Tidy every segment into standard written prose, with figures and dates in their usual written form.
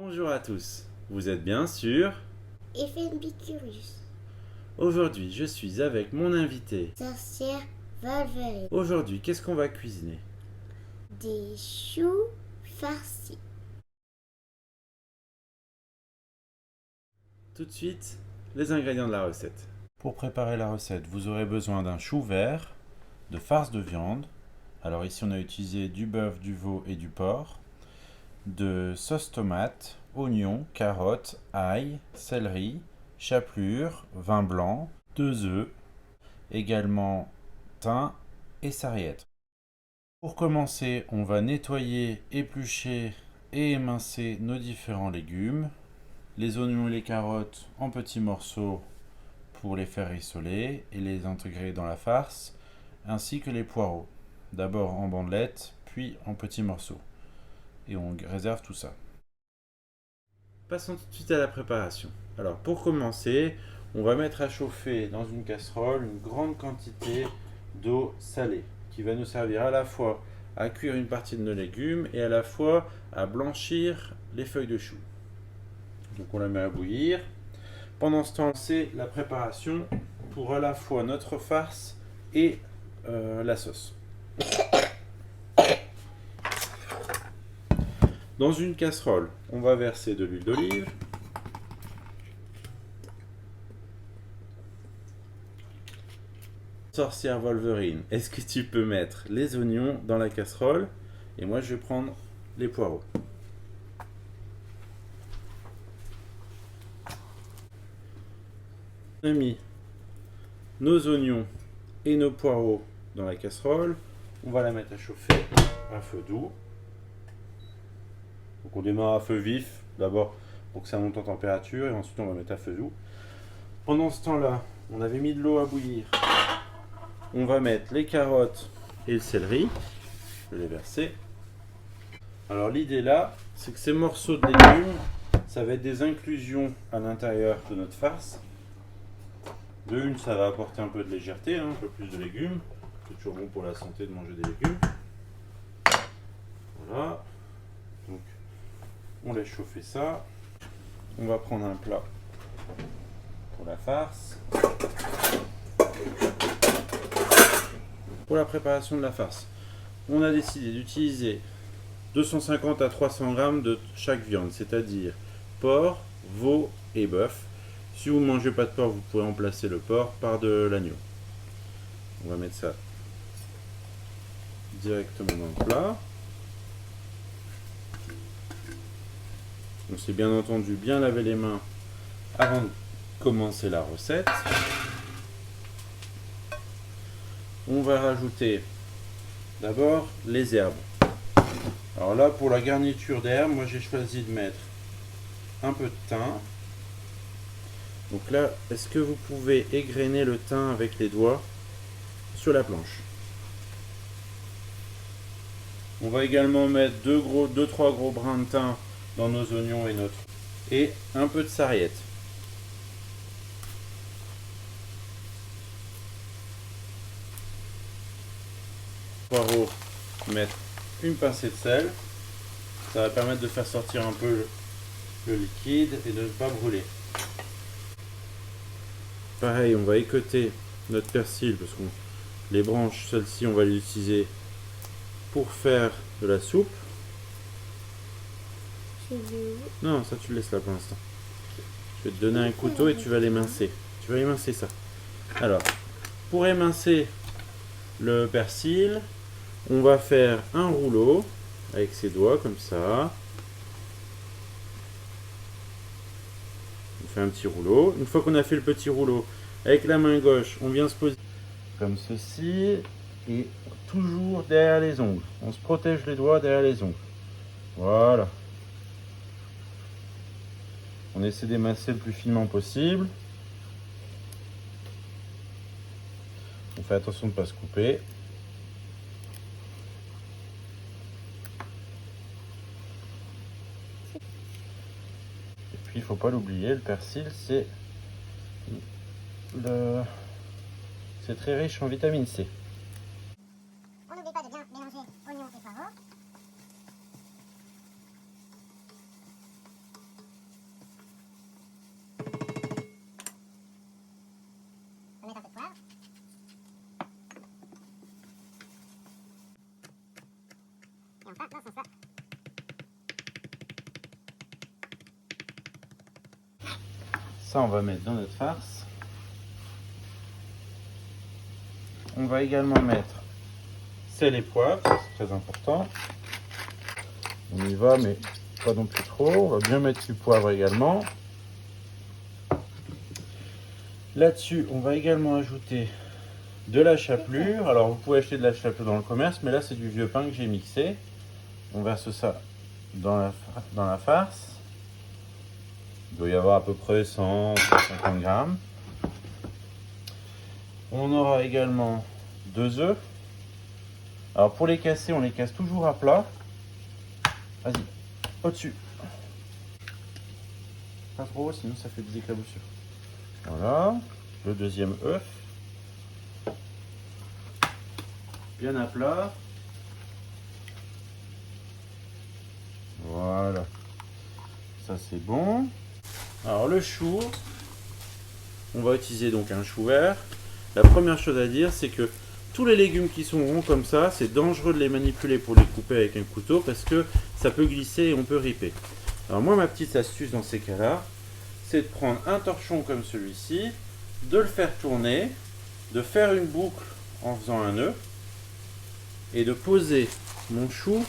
Bonjour à tous, vous êtes bien sûr. Ephémicurus, Aujourd'hui, je suis avec mon invité. sorcière Wolverine, Aujourd'hui, qu'est-ce qu'on va cuisiner? des choux farcis. Tout de suite, les ingrédients de la recette. Pour préparer la recette, vous aurez besoin d'un chou vert, de farce de viande. Alors ici, on a utilisé du bœuf, du veau et du porc, de sauce tomate, oignons, carottes, ail, céleri, chapelure, vin blanc, 2 œufs, également thym et sarriette. Pour commencer, on va nettoyer, éplucher et émincer nos différents légumes. Les oignons et les carottes en petits morceaux pour les faire rissoler et les intégrer dans la farce, ainsi que les poireaux. D'abord en bandelettes, puis en petits morceaux. Et on réserve tout ça. Passons tout de suite à la préparation. Alors pour commencer, on va mettre à chauffer dans une casserole une grande quantité d'eau salée qui va nous servir à la fois à cuire une partie de nos légumes et à la fois à blanchir les feuilles de chou. Donc on la met à bouillir. Pendant ce temps, c'est la préparation pour à la fois notre farce et la sauce. Dans une casserole, on va verser de l'huile d'olive. Sorcière Wolverine, est-ce que tu peux mettre les oignons dans la casserole? Et moi, je vais prendre les poireaux. On a mis nos oignons et nos poireaux dans la casserole. On va la mettre à chauffer à feu doux. Donc on démarre à feu vif, d'abord pour que ça monte en température, et ensuite on va mettre à feu doux. Pendant ce temps-là, on avait mis de l'eau à bouillir. On va mettre les carottes et le céleri. Je vais les verser. Alors l'idée là, c'est que ces morceaux de légumes, ça va être des inclusions à l'intérieur de notre farce. De une, ça va apporter un peu de légèreté, un peu plus de légumes. C'est toujours bon pour la santé de manger des légumes. Voilà. Donc, on laisse chauffer ça. On va prendre un plat pour la farce. Pour la préparation de la farce, on a décidé d'utiliser 250 à 300 grammes de chaque viande, c'est-à-dire porc, veau et bœuf. Si vous ne mangez pas de porc, vous pouvez remplacer le porc par de l'agneau. On va mettre ça directement dans le plat. On s'est bien entendu bien laver les mains avant de commencer la recette. On va rajouter d'abord les herbes. Alors là, pour la garniture d'herbes, moi j'ai choisi de mettre un peu de thym. Donc là, est-ce que vous pouvez égrener le thym avec les doigts sur la planche? On va également mettre 2-3 gros brins de thym dans nos oignons et un peu de sarriette. Poireau, mettre une pincée de sel. Ça va permettre de faire sortir un peu le liquide et de ne pas brûler. Pareil, on va équeuter notre persil parce que les branches, celles-ci, on va les utiliser pour faire de la soupe. Non, ça tu le laisses là pour l'instant. Je vais te donner un couteau et tu vas l'émincer. Tu vas émincer ça. Alors, pour émincer le persil, on va faire un rouleau avec ses doigts comme ça. On fait un petit rouleau. Une fois qu'on a fait le petit rouleau, avec la main gauche, on vient se poser comme ceci et toujours derrière les ongles. On se protège les doigts derrière les ongles. Voilà. On essaie d'émasser le plus finement possible. On fait attention de ne pas se couper. Et puis il ne faut pas l'oublier, le persil c'est très riche en vitamine C. On n'oublie pas de bien mélanger oignons et poireaux. Ça, on va mettre dans notre farce. On va également mettre sel et poivre, c'est très important. On y va, mais pas non plus trop. On va bien mettre du poivre également. Là-dessus, on va également ajouter de la chapelure. Alors, vous pouvez acheter de la chapelure dans le commerce, mais là, c'est du vieux pain que j'ai mixé. On verse ça dans la farce. Il doit y avoir à peu près 150 grammes. On aura également 2 œufs. Alors, pour les casser, on les casse toujours à plat. Vas-y, au-dessus. Pas trop haut, sinon ça fait des éclaboussures. Voilà, le deuxième œuf. Bien à plat. Voilà. Ça c'est bon. Alors le chou, on va utiliser donc un chou vert. La première chose à dire, c'est que tous les légumes qui sont ronds comme ça, c'est dangereux de les manipuler pour les couper avec un couteau parce que ça peut glisser et on peut riper. Alors moi, ma petite astuce dans ces cas-là, c'est de prendre un torchon comme celui-ci, de le faire tourner, de faire une boucle en faisant un nœud et de poser mon chou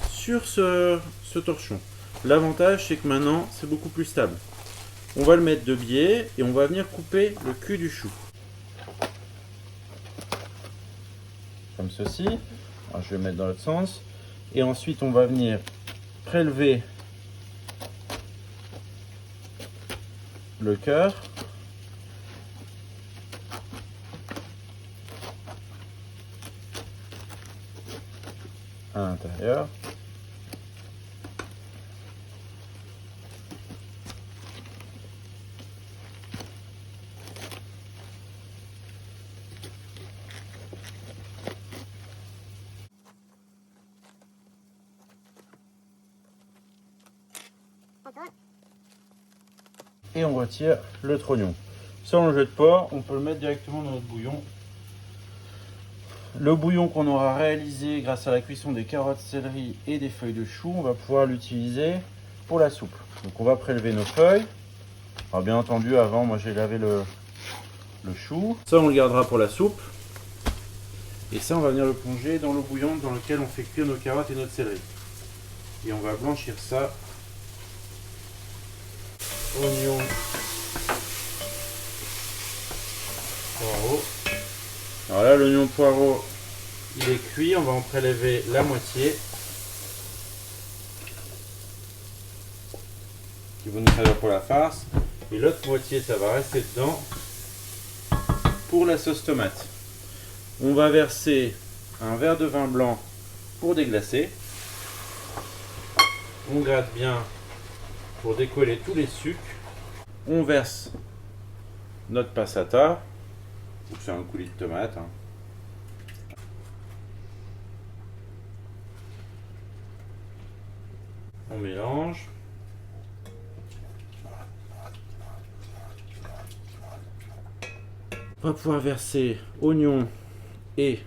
sur ce torchon. L'avantage, c'est que maintenant, c'est beaucoup plus stable. On va le mettre de biais et on va venir couper le cul du chou. Comme ceci. Alors, je vais le mettre dans l'autre sens. Et ensuite, on va venir prélever le cœur. À l'intérieur. Et on retire le trognon. Ça, on le jette pas, on peut le mettre directement dans notre bouillon. Le bouillon qu'on aura réalisé grâce à la cuisson des carottes, céleri et des feuilles de chou, on va pouvoir l'utiliser pour la soupe. Donc on va prélever nos feuilles. Alors bien entendu, avant, moi j'ai lavé le chou. Ça, on le gardera pour la soupe. Et ça, on va venir le plonger dans le bouillon dans lequel on fait cuire nos carottes et notre céleri. Et on va blanchir ça. Oignon, poireau. Alors là, l'oignon poireau, il est cuit. On va en prélever la moitié. Qui va nous servir pour la farce. Et l'autre moitié, ça va rester dedans pour la sauce tomate. On va verser un verre de vin blanc pour déglacer. On gratte bien pour décoller tous les sucres. On verse notre passata. C'est un coulis de tomate. On mélange. On va pouvoir verser oignon et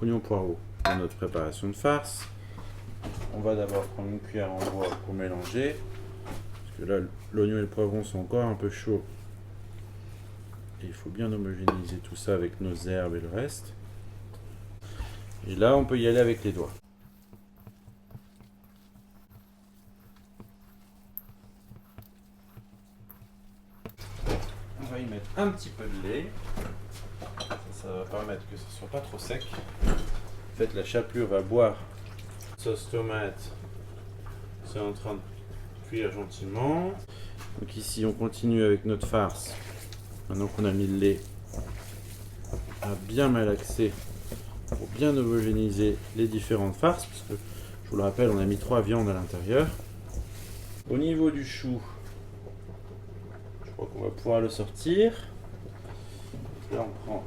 oignon poireau dans notre préparation de farce. On va d'abord prendre une cuillère en bois pour mélanger. Parce que là, l'oignon et le poivron sont encore un peu chauds. Et il faut bien homogénéiser tout ça avec nos herbes et le reste. Et là, on peut y aller avec les doigts. On va y mettre un petit peu de lait. Ça va permettre que ce ne soit pas trop sec. En fait, la chapelure va boire. Sauce tomate, c'est en train de cuire gentiment. Donc ici, on continue avec notre farce. Maintenant qu'on a mis le lait à bien malaxer pour bien homogénéiser les différentes farces, parce que je vous le rappelle, on a mis 3 viandes à l'intérieur. Au niveau du chou, je crois qu'on va pouvoir le sortir. Là, on prend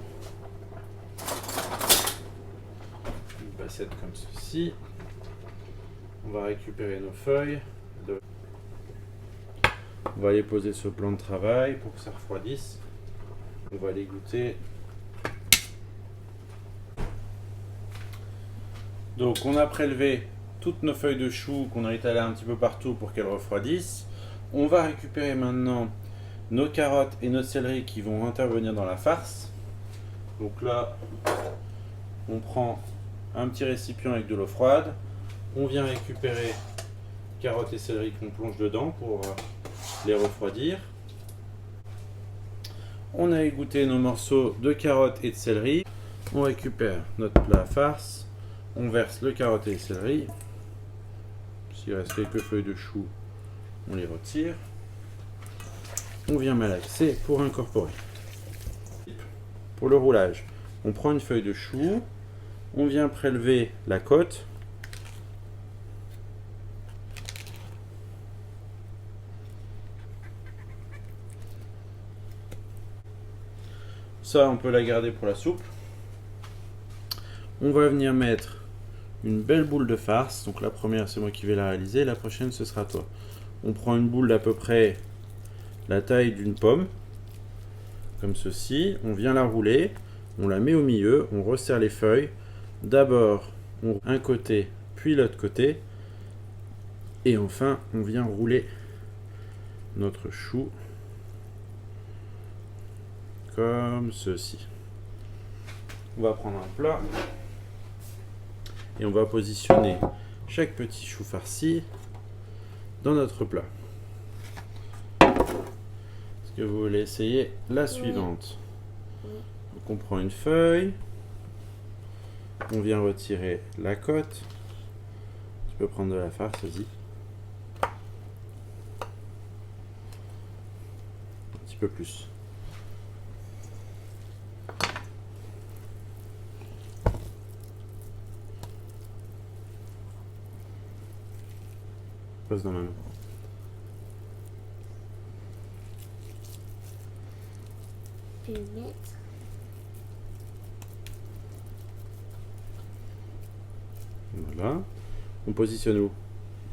une bassette comme ceci. On va récupérer nos feuilles. On va les poser sur le plan de travail pour que ça refroidisse. On va les goûter. Donc on a prélevé toutes nos feuilles de chou qu'on a étalées un petit peu partout pour qu'elles refroidissent. On va récupérer maintenant nos carottes et nos céleris qui vont intervenir dans la farce. Donc là, on prend un petit récipient avec de l'eau froide. On vient récupérer carottes et céleri qu'on plonge dedans pour les refroidir. On a égoutté nos morceaux de carottes et de céleri. On récupère notre plat à farce. On verse le carotte et le céleri. S'il reste quelques feuilles de chou, on les retire. On vient malaxer pour incorporer. Pour le roulage, on prend une feuille de chou. On vient prélever la côte. Ça, on peut la garder pour la soupe. On va venir mettre une belle boule de farce. Donc la première, c'est moi qui vais la réaliser. La prochaine, ce sera toi. On prend une boule d'à peu près la taille d'une pomme. Comme ceci. On vient la rouler. On la met au milieu. On resserre les feuilles. D'abord, un côté, puis l'autre côté. Et enfin, on vient rouler notre chou. Comme ceci. On va prendre un plat. Et on va positionner chaque petit chou farci dans notre plat. Est-ce que vous voulez essayer la suivante? Donc on prend une feuille. On vient retirer la côte. Tu peux prendre de la farce, vas-y. Un petit peu plus. Passe dans ma main. Je vais mettre. Voilà. On positionne où?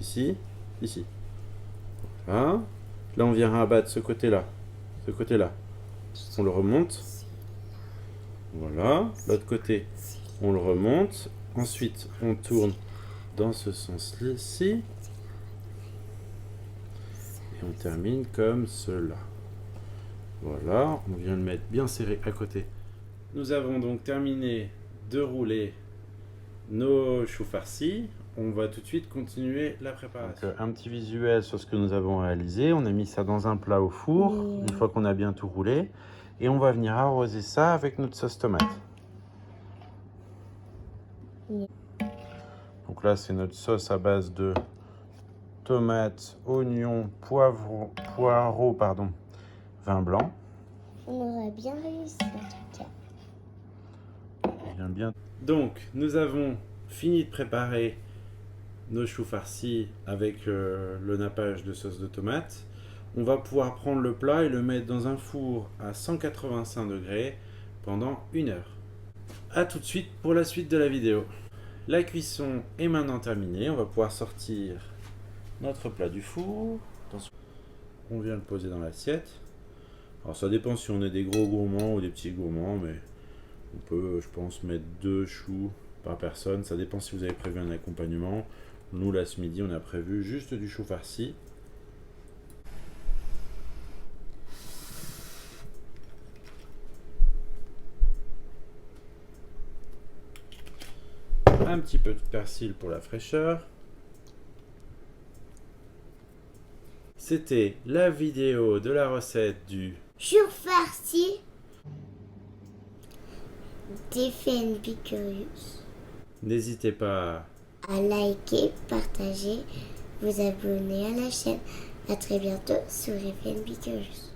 Ici, ici. Voilà. Là, on vient rabattre ce côté-là. Ce côté-là. On le remonte. Voilà. L'autre côté, on le remonte. Ensuite, on tourne dans ce sens-ci. Et on termine comme cela. Voilà. On vient le mettre bien serré à côté. Nous avons donc terminé de rouler nos choux farcis. On va tout de suite continuer la préparation. Donc, un petit visuel sur ce que nous avons réalisé. On a mis ça dans un plat au four, une fois qu'on a bien tout roulé. Et on va venir arroser ça avec notre sauce tomate. Donc là, c'est notre sauce à base de tomates, oignons, poireaux, vin blanc. On aurait bien réussi en tout cas. Bien. Donc, nous avons fini de préparer nos choux farcis avec le nappage de sauce de tomate. On va pouvoir prendre le plat et le mettre dans un four à 185 degrés pendant 1 heure. A tout de suite pour la suite de la vidéo. La cuisson est maintenant terminée. On va pouvoir sortir notre plat du four. On vient le poser dans l'assiette. Alors ça dépend si on est des gros gourmands ou des petits gourmands, mais on peut, je pense, mettre 2 choux par personne. Ça dépend si vous avez prévu un accompagnement. Nous, là, ce midi, on a prévu juste du chou farci. Un petit peu de persil pour la fraîcheur. C'était la vidéo de la recette du Chou farci d'Effen Picurius. N'hésitez pas à liker, partager, vous abonner à la chaîne. À très bientôt sur Effen Picurius.